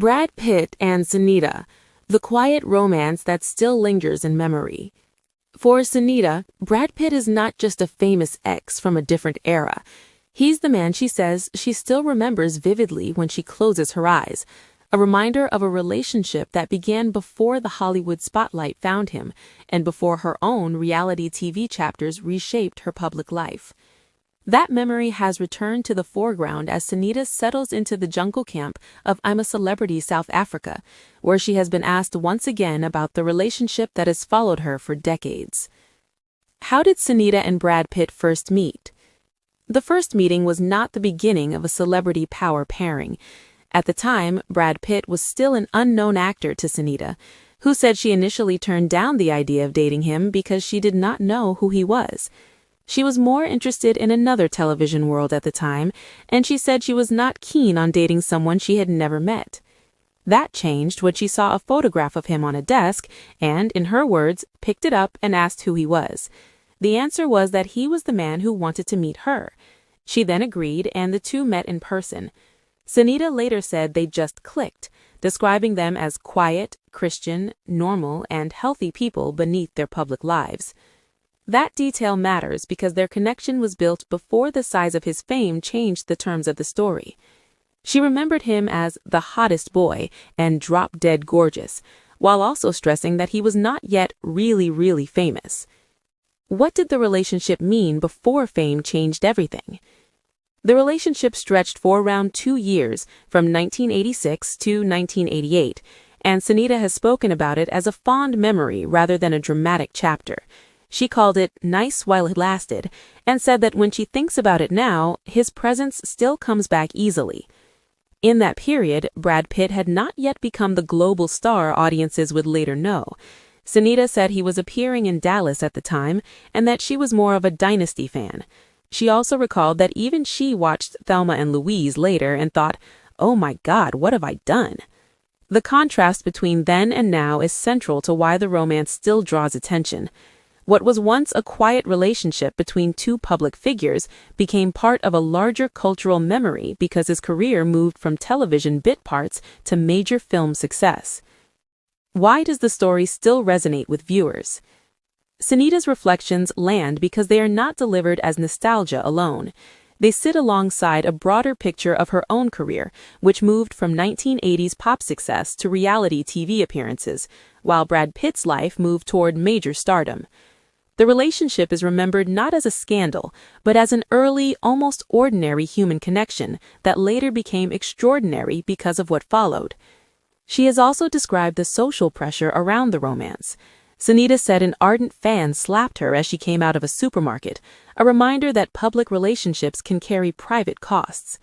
Brad Pitt and Sinitta, the quiet romance that still lingers in memory. For Sinitta, Brad Pitt is not just a famous ex from a different era. He's the man she says she still remembers vividly when she closes her eyes, a reminder of a relationship that began before the Hollywood spotlight found him and before her own reality TV chapters reshaped her public life. That memory has returned to the foreground as Sinitta settles into the jungle camp of I'm a Celebrity South Africa, where she has been asked once again about the relationship that has followed her for decades. How did Sinitta and Brad Pitt first meet? The first meeting was not the beginning of a celebrity power pairing. At the time, Brad Pitt was still an unknown actor to Sinitta, who said she initially turned down the idea of dating him because she did not know who he was. She was more interested in another television world at the time, and she said she was not keen on dating someone she had never met. That changed when she saw a photograph of him on a desk and, in her words, picked it up and asked who he was. The answer was that he was the man who wanted to meet her. She then agreed, and the two met in person. Sinitta later said they just clicked, describing them as quiet, Christian, normal, and healthy people beneath their public lives. That detail matters because their connection was built before the size of his fame changed the terms of the story. She remembered him as the hottest boy and drop-dead gorgeous, while also stressing that he was not yet really famous. What did the relationship mean before fame changed everything? The relationship stretched for around 2 years, from 1986 to 1988, and Sinitta has spoken about it as a fond memory rather than a dramatic chapter. She called it nice while it lasted, and said that when she thinks about it now, his presence still comes back easily. In that period, Brad Pitt had not yet become the global star audiences would later know. Sinitta said he was appearing in Dallas at the time, and that she was more of a Dynasty fan. She also recalled that even she watched Thelma and Louise later and thought, "Oh my God, what have I done?" The contrast between then and now is central to why the romance still draws attention. What was once a quiet relationship between two public figures became part of a larger cultural memory because his career moved from television bit parts to major film success. Why does the story still resonate with viewers? Sinitta's reflections land because they are not delivered as nostalgia alone. They sit alongside a broader picture of her own career, which moved from 1980s pop success to reality TV appearances, while Brad Pitt's life moved toward major stardom. The relationship is remembered not as a scandal, but as an early, almost ordinary human connection that later became extraordinary because of what followed. She has also described the social pressure around the romance. Sinitta said an ardent fan slapped her as she came out of a supermarket, a reminder that public relationships can carry private costs.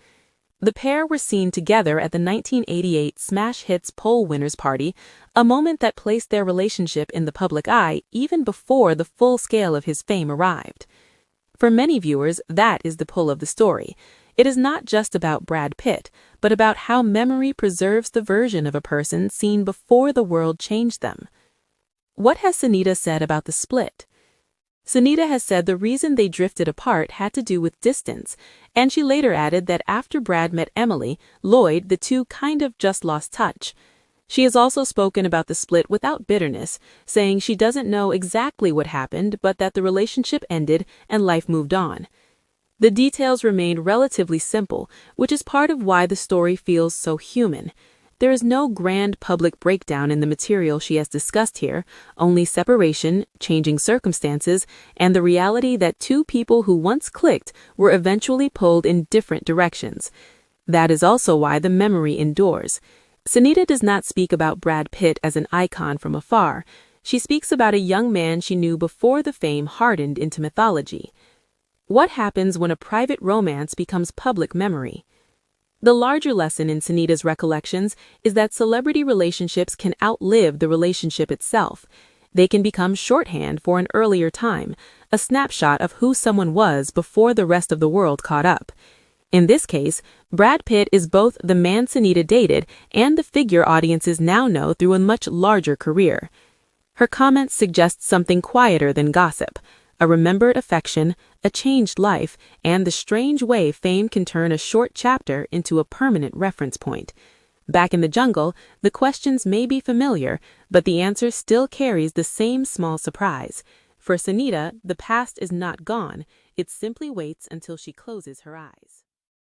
The pair were seen together at the 1988 Smash Hits poll winners party, a moment that placed their relationship in the public eye even before the full scale of his fame arrived. For many viewers, that is the pull of the story. It is not just about Brad Pitt, but about how memory preserves the version of a person seen before the world changed them. What has Sinitta said about the split? Sinitta has said the reason they drifted apart had to do with distance, and she later added that after Brad met Emily, Lloyd, the two kind of just lost touch. She has also spoken about the split without bitterness, saying she doesn't know exactly what happened, but that the relationship ended and life moved on. The details remained relatively simple, which is part of why the story feels so human. There is no grand public breakdown in the material she has discussed here, only separation, changing circumstances, and the reality that two people who once clicked were eventually pulled in different directions. That is also why the memory endures. Sinitta does not speak about Brad Pitt as an icon from afar. She speaks about a young man she knew before the fame hardened into mythology. What happens when a private romance becomes public memory? The larger lesson in Sinitta's recollections is that celebrity relationships can outlive the relationship itself. They can become shorthand for an earlier time, a snapshot of who someone was before the rest of the world caught up. In this case, Brad Pitt is both the man Sinitta dated and the figure audiences now know through a much larger career. Her comments suggest something quieter than gossip, a remembered affection, a changed life, and the strange way fame can turn a short chapter into a permanent reference point. Back in the jungle, the questions may be familiar, but the answer still carries the same small surprise. For Sinitta, the past is not gone. It simply waits until she closes her eyes.